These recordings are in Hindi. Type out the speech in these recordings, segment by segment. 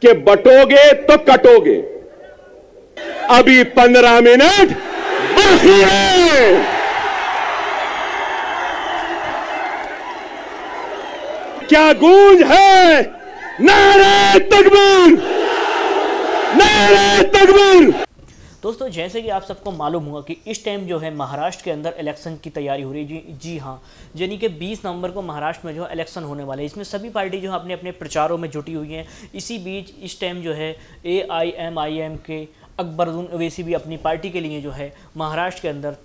कि बटोगे तो कटोगे। अभी 15 मिनट बाकी है। क्या गूंज है? नारे तकबीर, नारे तकबीर। दोस्तों, जैसे कि आप सबको मालूम हुआ कि इस टाइम जो है महाराष्ट्र के अंदर इलेक्शन की तैयारी हो रही है। जी हाँ, यानी कि 20 नवंबर को महाराष्ट्र में जो है इलेक्शन होने वाले हैं। इसमें सभी पार्टी जो है अपने अपने प्रचारों में जुटी हुई हैं। इसी बीच इस टाइम जो है AIMIM के अकबरुद्दीन ओवैसी भी अपनी पार्टी के लिए जो है महाराष्ट्र के अंदर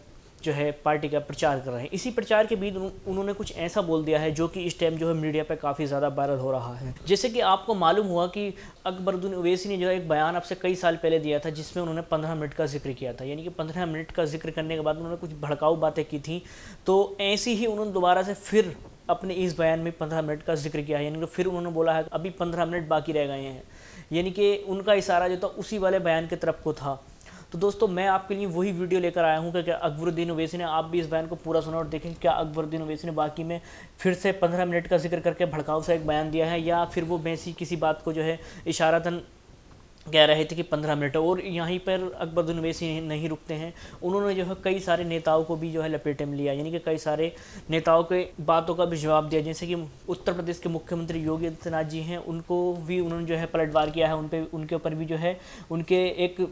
जो है पार्टी का प्रचार कर रहे हैं। इसी प्रचार के बीच उन्होंने कुछ ऐसा बोल दिया है जो कि इस टाइम जो है मीडिया पे काफ़ी ज़्यादा वायरल हो रहा है। जैसे कि आपको मालूम हुआ कि अकबरुद्दीन ओवैसी ने जो है एक बयान आपसे कई साल पहले दिया था, जिसमें उन्होंने 15 मिनट का जिक्र किया था। यानी कि 15 मिनट का जिक्र करने के बाद उन्होंने कुछ भड़काऊ बातें की थी, तो ऐसी ही उन्होंने दोबारा से फिर अपने इस बयान में 15 मिनट का जिक्र किया है। यानी कि फिर उन्होंने बोला है अभी 15 मिनट बाकी रह गए हैं। यानी कि उनका इशारा जो था उसी वाले बयान की तरफ को था। तो दोस्तों, मैं आपके लिए वही वीडियो लेकर आया हूँ कि क्या अकबरुद्दीन ओवैसी ने, आप भी इस बयान को पूरा सुना और देखें क्या अकबरुद्दीन ओवैसी ने बाकी में फिर से 15 मिनट का जिक्र करके भड़काऊ सा एक बयान दिया है, या फिर वो वैसी किसी बात को जो है इशारतन कह रहे थे कि 15 मिनट। और यहीं पर अकबरुद्दीन ओवैसी नहीं रुकते हैं, उन्होंने जो है कई सारे नेताओं को भी जो है लपेटे में लिया। यानी कि कई सारे नेताओं के बातों का भी जवाब दिया। जैसे कि उत्तर प्रदेश के मुख्यमंत्री योगी आदित्यनाथ जी हैं, उनको भी उन्होंने जो है पलटवार किया है। उनके ऊपर भी जो है उनके एक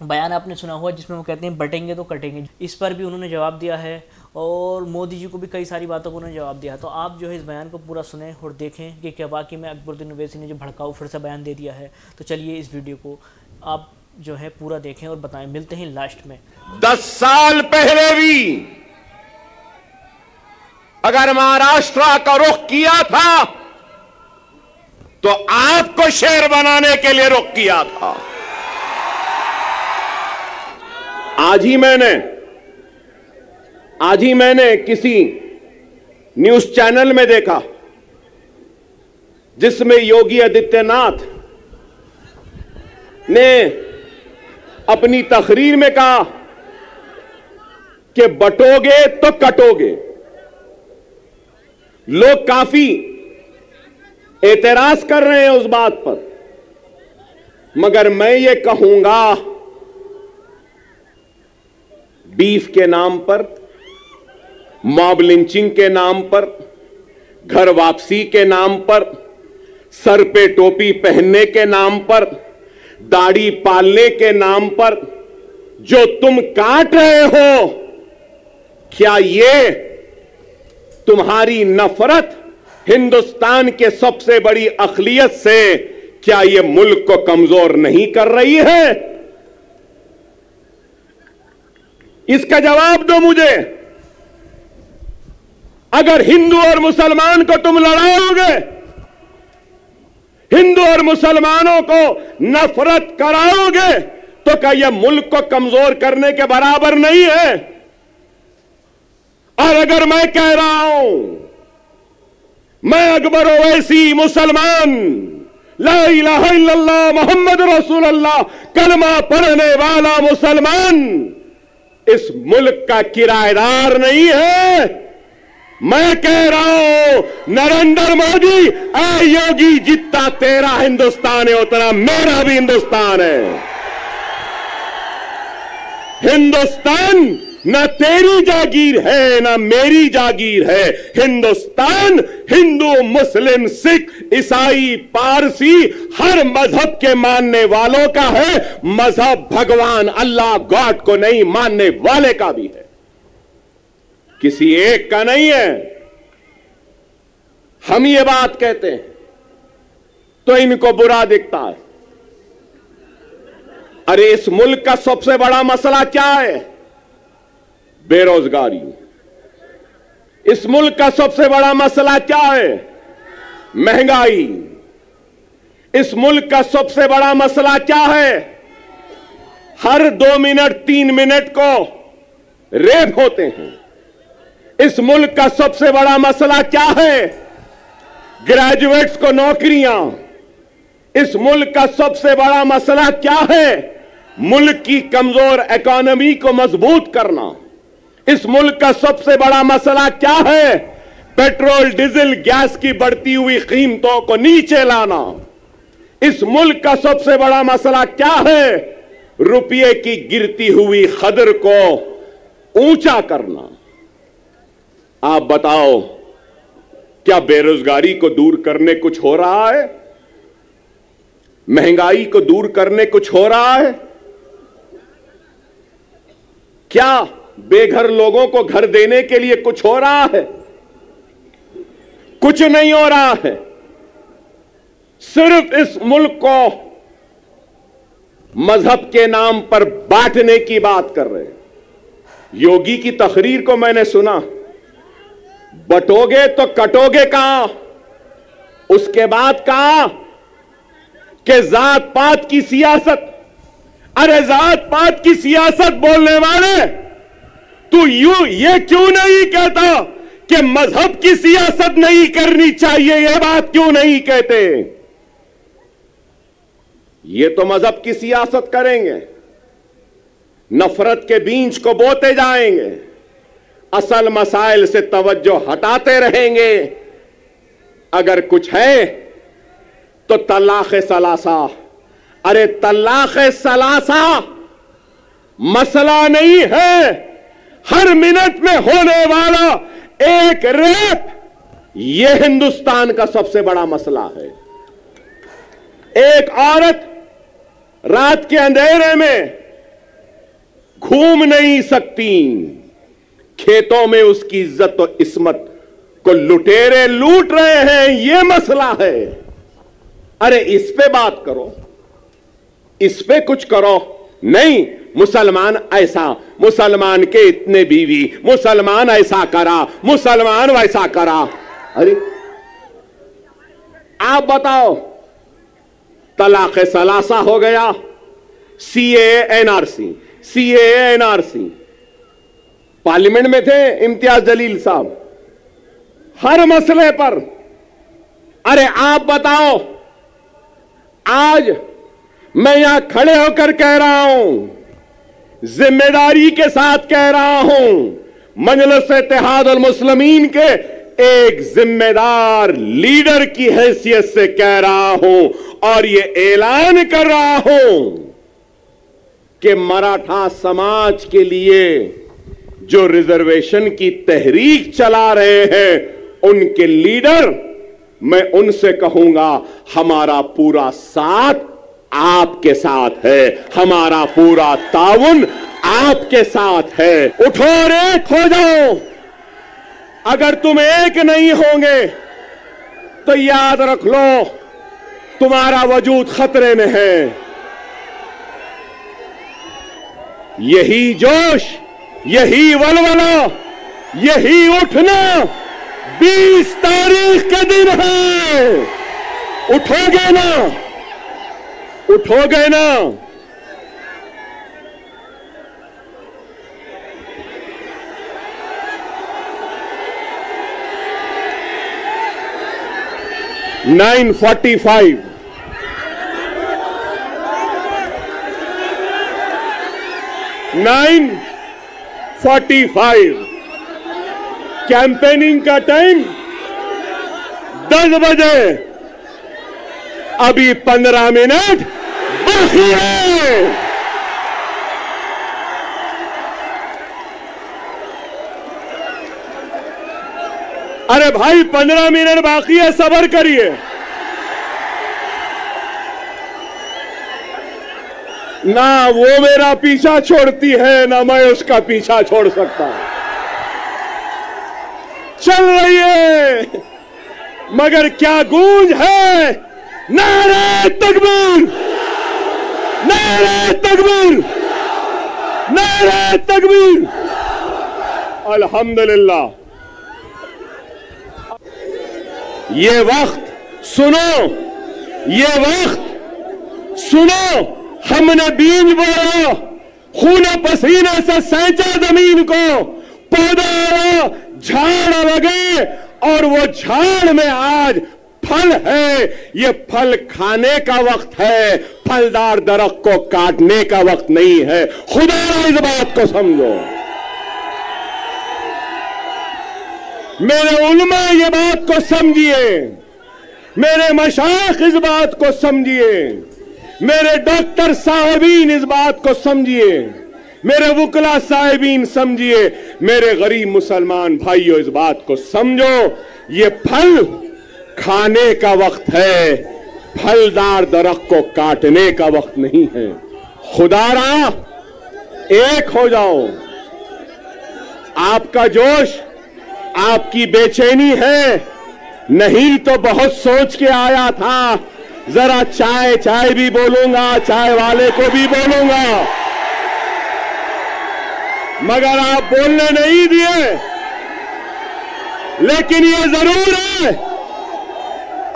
बयान आपने सुना हुआ जिसमें वो कहते हैं बटेंगे तो कटेंगे, इस पर भी उन्होंने जवाब दिया है। और मोदी जी को भी कई सारी बातों को उन्होंने जवाब दिया। तो आप जो है इस बयान को पूरा सुने और देखें कि क्या बाकी में अकबरुद्दीन ओवैसी ने जो भड़काऊ फिर से बयान दे दिया है। तो चलिए इस वीडियो को आप जो है पूरा देखें और बताएं। मिलते हैं लास्ट में। 10 साल पहले भी अगर महाराष्ट्र का रुख किया था तो आपको शेर बनाने के लिए रुख किया था। आज ही मैंने किसी न्यूज चैनल में देखा जिसमें योगी आदित्यनाथ ने अपनी तकरीर में कहा कि बटोगे तो कटोगे। लोग काफी एतराज कर रहे हैं उस बात पर, मगर मैं ये कहूंगा बीफ के नाम पर, मॉब लिंचिंग के नाम पर, घर वापसी के नाम पर, सर पे टोपी पहनने के नाम पर, दाढ़ी पालने के नाम पर जो तुम काट रहे हो, क्या ये तुम्हारी नफरत हिंदुस्तान के सबसे बड़ी अक़लियत से, क्या ये मुल्क को कमजोर नहीं कर रही है? इसका जवाब दो मुझे। अगर हिंदू और मुसलमान को तुम लड़ाओगे, हिंदू और मुसलमानों को नफरत कराओगे, तो क्या यह मुल्क को कमजोर करने के बराबर नहीं है? और अगर मैं कह रहा हूं, मैं अकबर ओवैसी मुसलमान, ला इलाहा इल्लल्लाह मोहम्मद रसूलुल्लाह कलमा पढ़ने वाला मुसलमान इस मुल्क का किराएदार नहीं है। मैं कह रहा हूं नरेंद्र मोदी, ऐ योगी, जितना तेरा हिंदुस्तान है उतना मेरा भी हिंदुस्तान है। हिंदुस्तान न तेरी जागीर है न मेरी जागीर है। हिंदुस्तान हिंदू, मुस्लिम, सिख, ईसाई, पारसी हर मजहब के मानने वालों का है। मजहब भगवान अल्लाह गॉड को नहीं मानने वाले का भी है, किसी एक का नहीं है। हम ये बात कहते हैं तो इनको बुरा दिखता है। अरे इस मुल्क का सबसे बड़ा मसला क्या है? बेरोजगारी। इस मुल्क का सबसे बड़ा मसला क्या है? महंगाई। इस मुल्क का सबसे बड़ा मसला क्या है? हर 2 मिनट 3 मिनट को रेप होते हैं। इस मुल्क का सबसे बड़ा मसला क्या है? ग्रेजुएट्स को नौकरियां। इस मुल्क का सबसे बड़ा मसला क्या है? मुल्क की कमजोर इकोनॉमी को मजबूत करना। इस मुल्क का सबसे बड़ा मसला क्या है? पेट्रोल, डीजल, गैस की बढ़ती हुई कीमतों को नीचे लाना। इस मुल्क का सबसे बड़ा मसला क्या है? रुपये की गिरती हुई कदर को ऊंचा करना। आप बताओ, क्या बेरोजगारी को दूर करने कुछ हो रहा है? महंगाई को दूर करने कुछ हो रहा है? क्या बेघर लोगों को घर देने के लिए कुछ हो रहा है? कुछ नहीं हो रहा है। सिर्फ इस मुल्क को मजहब के नाम पर बांटने की बात कर रहे हैं। योगी की तकरीर को मैंने सुना, बटोगे तो कटोगे कहां? उसके बाद कहा कि जात पात की सियासत। अरे जात पात की सियासत बोलने वाले, तू ये क्यों नहीं कहता कि मजहब की सियासत नहीं करनी चाहिए? यह बात क्यों नहीं कहते? ये तो मजहब की सियासत करेंगे, नफरत के बीज को बोते जाएंगे, असल मसाइल से तवज्जो हटाते रहेंगे। अगर कुछ है तो तलाक़ सलासा। अरे तलाक़ सलासा मसला नहीं है, हर मिनट में होने वाला एक रेप, यह हिंदुस्तान का सबसे बड़ा मसला है। एक औरत रात के अंधेरे में घूम नहीं सकती, खेतों में उसकी इज्जत और इस्मत को लुटेरे लूट रहे हैं, यह मसला है। अरे इस पे बात करो, इस पे कुछ करो। नहीं, मुसलमान ऐसा, मुसलमान के इतने बीवी, मुसलमान ऐसा करा, मुसलमान वैसा करा। अरे आप बताओ, तलाक़ सलासा हो गया, सीएए एनआरसी। पार्लियामेंट में थे इम्तियाज जलील साहब, हर मसले पर। अरे आप बताओ, आज मैं यहां खड़े होकर कह रहा हूं, जिम्मेदारी के साथ कह रहा हूं, मजलिस इत्तेहादुल मुस्लिमीन के एक जिम्मेदार लीडर की हैसियत से कह रहा हूं और ये ऐलान कर रहा हूं कि मराठा समाज के लिए जो रिजर्वेशन की तहरीक चला रहे हैं, उनके लीडर, मैं उनसे कहूंगा, हमारा पूरा साथ आपके साथ है, हमारा पूरा ताउन आपके साथ है। उठो और एक हो जाओ। अगर तुम एक नहीं होंगे तो याद रख लो, तुम्हारा वजूद खतरे में है। यही जोश, यही वलवला, यही उठना 20 तारीख का दिन है। उठोगे ना? उठोगे ना? (9:45) कैंपेनिंग का टाइम 10 बजे। अभी 15 मिनट बाकी है। अरे भाई 15 मिनट बाकी है, सब्र करिए। ना वो मेरा पीछा छोड़ती है, ना मैं उसका पीछा छोड़ सकता। चल रही है, मगर क्या गूंज है। नारे तकबीर, नारे तकबीर, नारे तकबीर। अल्हम्दुलिल्लाह। ये वक्त सुनो, ये वक्त सुनो, हमने बीज बोया, खून पसीने से सैंचा जमीन को, पौधा आया, झाड़ लगे और वो झाड़ में आज फल है। ये फल खाने का वक्त है, फलदार दरख्त को काटने का वक्त नहीं है। खुदा इस बात को समझो। मेरे उलमा ये बात को समझिए। मेरे मशाइख इस बात को समझिए, मेरे डॉक्टर साहिबीन इस बात को समझिए, मेरे वुकला साहिबीन समझिए, मेरे गरीब मुसलमान भाइयों इस बात को समझो, ये फल खाने का वक्त है, फलदार दरख्त को काटने का वक्त नहीं है। खुदारा एक हो जाओ। आपका जोश, आपकी बेचैनी है, नहीं तो बहुत सोच के आया था, जरा चाय चाय भी बोलूंगा, चाय वाले को भी बोलूंगा, मगर आप बोलने नहीं दिए। लेकिन ये जरूर है,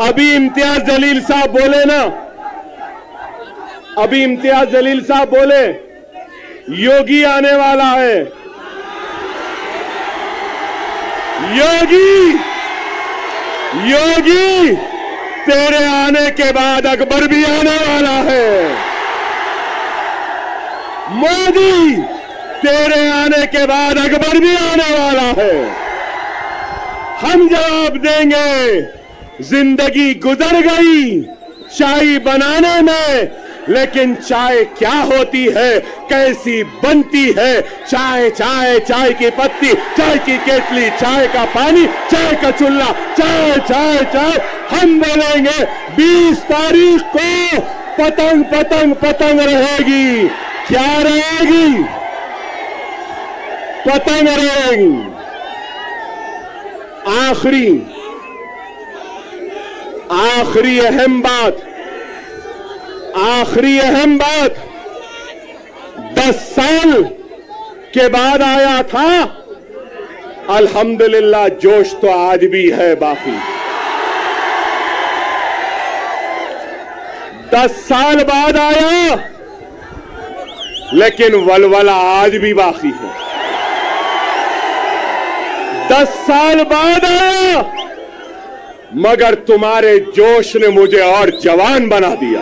अभी इम्तियाज जलील साहब बोले ना, अभी इम्तियाज जलील साहब बोले योगी आने वाला है। योगी, योगी तेरे आने के बाद अकबर भी आने वाला है। मोदी तेरे आने के बाद अकबर भी आने वाला है। हम जवाब देंगे, जिंदगी गुजर गई चाय बनाने में, लेकिन चाय क्या होती है, कैसी बनती है। चाय चाय, चाय की पत्ती, चाय की केतली, चाय का पानी, चाय का चूल्हा, चाय चाय चाय। हम बोलेंगे 20 तारीख को पतंग पतंग पतंग रहेगी। क्या रहेगी? पतंग रहेगी। आखिरी अहम बात, आखिरी अहम बात, 10 साल के बाद आया था, अल्हम्दुलिल्लाह जोश तो आज भी है बाकी। 10 साल बाद आया, लेकिन वलवला आज भी बाकी है। 10 साल बाद आया, मगर तुम्हारे जोश ने मुझे और जवान बना दिया।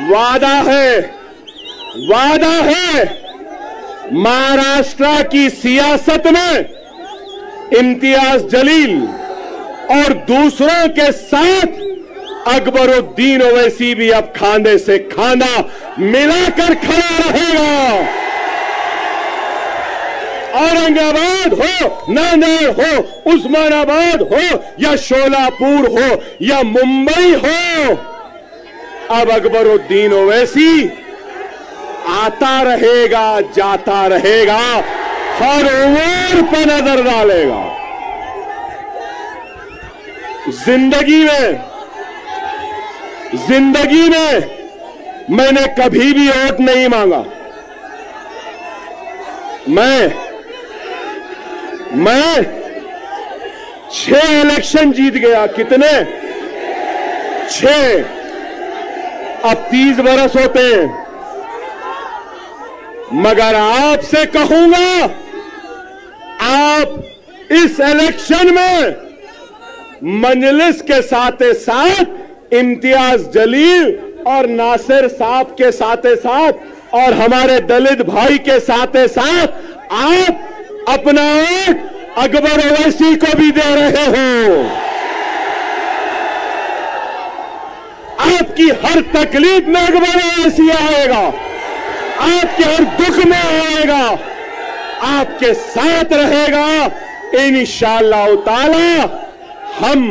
वादा है, वादा है, महाराष्ट्र की सियासत में इम्तियाज जलील और दूसरों के साथ अकबरुद्दीन ओवैसी भी अब खांधे से खांधा मिलाकर खड़ा रहेगा। औरंगाबाद हो, नांदेड़ हो, उस्मानाबाद हो या शोलापुर हो या मुंबई हो, अब अकबरुद्दीन ओवैसी आता रहेगा, जाता रहेगा, हर ओर पर नजर डालेगा। जिंदगी में मैंने कभी भी वोट नहीं मांगा। मैं 6 इलेक्शन जीत गया। कितने? 6। अब 30 बरस होते हैं। मगर आपसे कहूंगा, आप इस इलेक्शन में मजलिस के साथ साथ इम्तियाज जलील और नासिर साहब के साथ साथ और हमारे दलित भाई के साथ साथ आप अपना वोट अकबर ओवैसी को भी दे रहे हो। आपकी हर तकलीफ में अकबर ओवैसी आएगा, आपके हर दुख में आएगा, आपके साथ रहेगा। इंशाअल्लाह ताला हम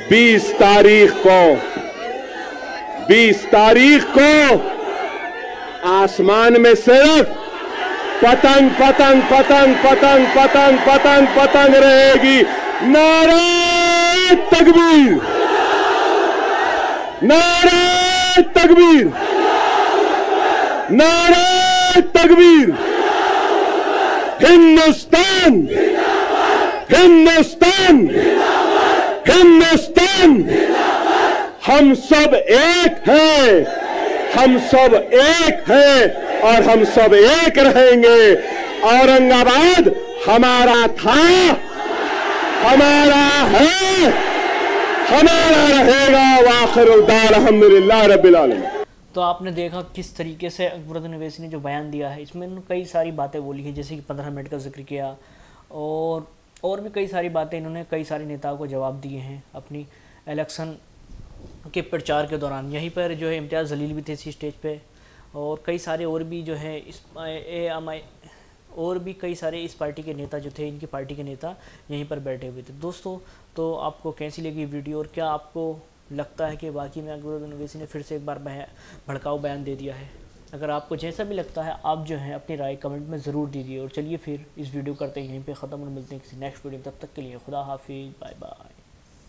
20 तारीख को आसमान में सिर्फ पतंग पतंग पतंग पतंग पतंग पतंग पतंग रहेगी। नारे तकबीर, नारे तकबीर, नारे तकबीर। हिंदुस्तान, हिंदुस्तान, हिंदुस्तान। हम सब एक हैं, हम सब एक हैं और हम सब एक रहेंगे। औरंगाबाद हमारा था, हमारा है, हमारा रहेगा। वाखिरुल दाअवाना अल्हम्दुलिल्लाह रब्बिल आलमीन। तो आपने देखा किस तरीके से अकबरुद्दीन ओवैसी ने जो बयान दिया है, इसमें उन्होंने कई सारी बातें बोली हैं, जैसे कि 15 मिनट का जिक्र किया और और भी कई सारी बातें इन्होंने कई सारे नेताओं को जवाब दिए हैं अपनी इलेक्शन के प्रचार के दौरान। यहीं पर जो है इम्तियाज़ जलील भी थे इसी स्टेज पे, और कई सारे और भी जो है इस और भी कई सारे इस पार्टी के नेता जो थे, इनकी पार्टी के नेता यहीं पर बैठे हुए थे। दोस्तों, तो आपको कैसी लगी वीडियो, और क्या आपको लगता है कि वाकई में अकबर बिन उवैसी ने फिर से एक बार भड़काऊ बयान दे दिया है? अगर आपको जैसा भी लगता है आप जो है अपनी राय कमेंट में ज़रूर दीजिए। और चलिए फिर इस वीडियो करते हैं यहीं पे ख़त्म, और मिलते हैं किसी नेक्स्ट वीडियो। तब तक के लिए खुदा हाफिज़, बाय बाय।